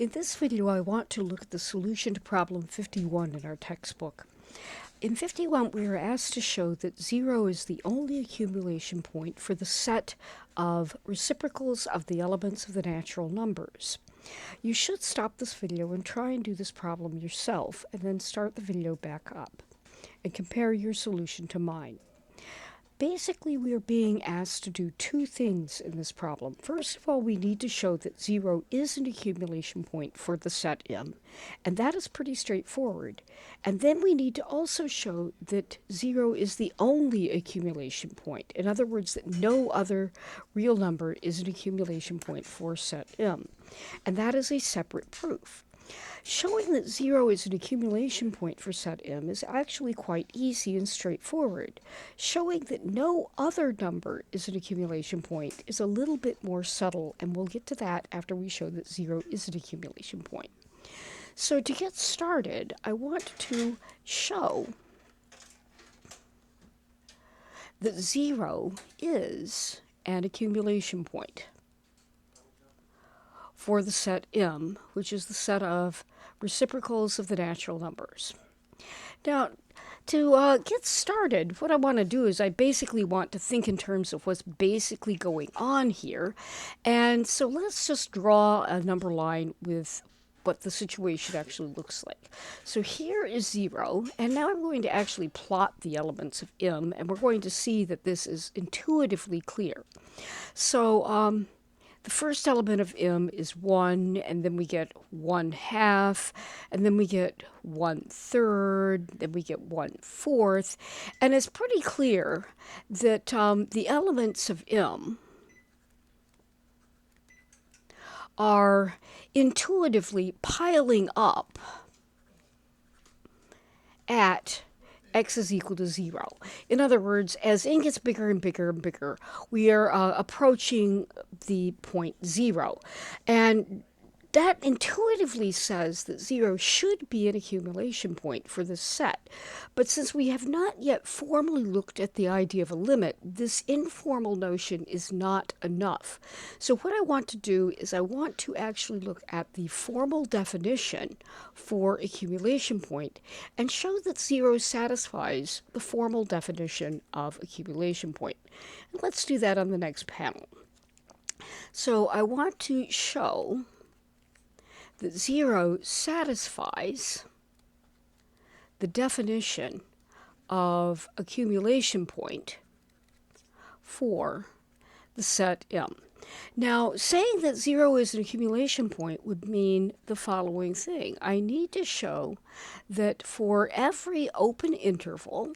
In this video, I want to look at the solution to problem 51 in our textbook. In 51, we are asked to show that 0 is the only accumulation point for the set of reciprocals of the elements of the natural numbers. You should stop this video and try and do this problem yourself, and then start the video back up and compare your solution to mine. Basically, we are being asked to do two things in this problem. First of all, we need to show that 0 is an accumulation point for the set M, and that is pretty straightforward. And then we need to also show that 0 is the only accumulation point. In other words, that no other real number is an accumulation point for set M. And that is a separate proof. Showing that 0 is an accumulation point for set M is actually quite easy and straightforward. Showing that no other number is an accumulation point is a little bit more subtle, and we'll get to that after we show that 0 is an accumulation point. So to get started, I want to show that 0 is an accumulation point for the set M, which is the set of reciprocals of the natural numbers. Now, to get started, what I want to do is I basically want to think in terms of what's basically going on here. And so let's just draw a number line with what the situation actually looks like. So here is 0, and now I'm going to actually plot the elements of M, and we're going to see that this is intuitively clear. So, the first element of M is 1, and then we get 1/2, and then we get 1/3, then we get 1/4, and it's pretty clear that the elements of M are intuitively piling up at x is equal to 0. In other words, as n gets bigger and bigger and bigger, we are approaching the point 0. And that intuitively says that 0 should be an accumulation point for this set. But since we have not yet formally looked at the idea of a limit, this informal notion is not enough. So what I want to do is I want to actually look at the formal definition for accumulation point and show that 0 satisfies the formal definition of accumulation point. And let's do that on the next panel. So I want to show that 0 satisfies the definition of accumulation point for the set M. Now, saying that 0 is an accumulation point would mean the following thing. I need to show that for every open interval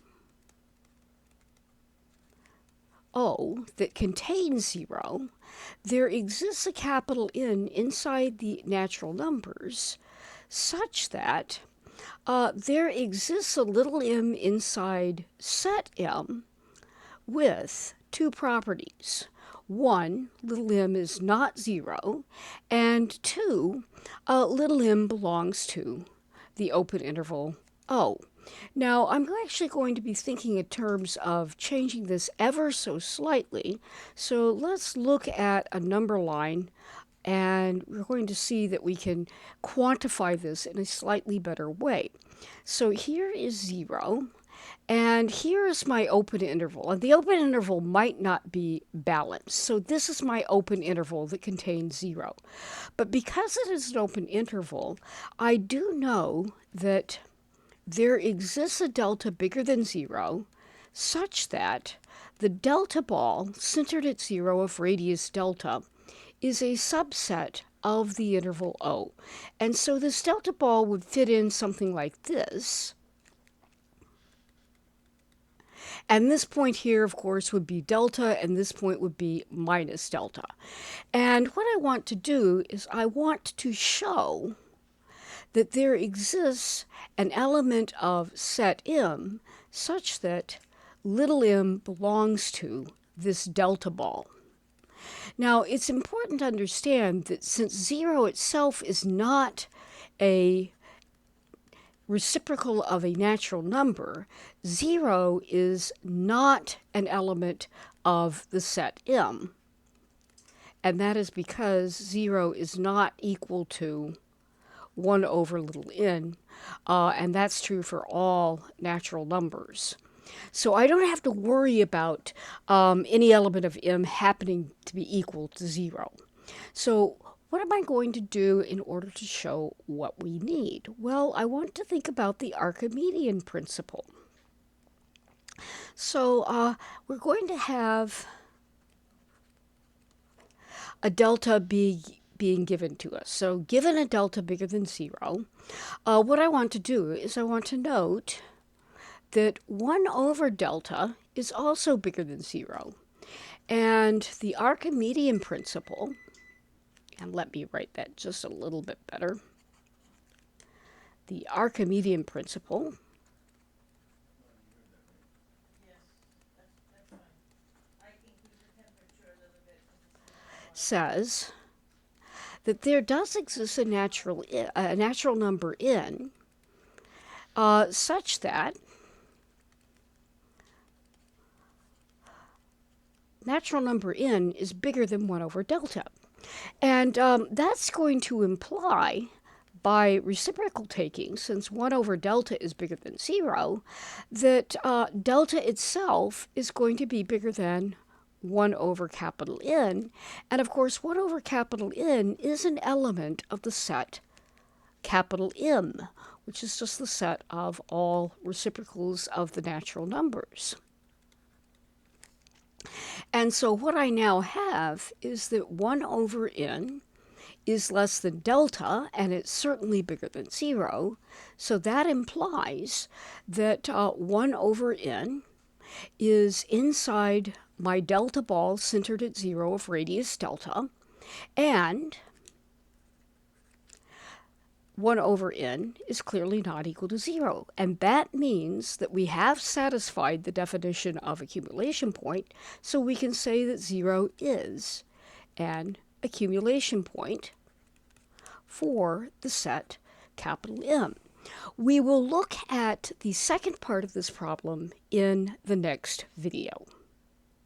O that contains 0, there exists a capital N inside the natural numbers such that there exists a little m inside set M with two properties. 1, little m is not 0, and 2, little m belongs to the open interval O. Now, I'm actually going to be thinking in terms of changing this ever so slightly. So let's look at a number line, and we're going to see that we can quantify this in a slightly better way. So here is 0, and here is my open interval. And the open interval might not be balanced. So this is my open interval that contains 0. But because it is an open interval, I do know that there exists a delta bigger than 0 such that the delta ball centered at 0 of radius delta is a subset of the interval O. And so this delta ball would fit in something like this. And this point here, of course, would be delta, and this point would be minus delta. And what I want to do is I want to show that there exists an element of set M such that little m belongs to this delta ball. Now, it's important to understand that since 0 itself is not a reciprocal of a natural number, 0 is not an element of the set M. And that is because 0 is not equal to 1 over little n, and that's true for all natural numbers. So I don't have to worry about any element of m happening to be equal to 0. So what am I going to do in order to show what we need? Well, I want to think about the Archimedean principle. So we're going to have a delta being given to us. So given a delta bigger than 0, what I want to do is I want to note that 1 over delta is also bigger than 0. And the Archimedean principle, and let me write that just a little bit better. The Archimedean principle says that there does exist a natural number n such that natural number n is bigger than 1 over delta. And that's going to imply, by reciprocal taking, since 1 over delta is bigger than 0, that delta itself is going to be bigger than 1 over capital N. And of course, 1 over capital N is an element of the set capital M, which is just the set of all reciprocals of the natural numbers. And so what I now have is that 1 over n is less than delta, and it's certainly bigger than 0. So that implies that 1 over n is inside my delta ball centered at 0 of radius delta, and 1 over n is clearly not equal to 0. And that means that we have satisfied the definition of accumulation point, so we can say that 0 is an accumulation point for the set capital M. We will look at the second part of this problem in the next video.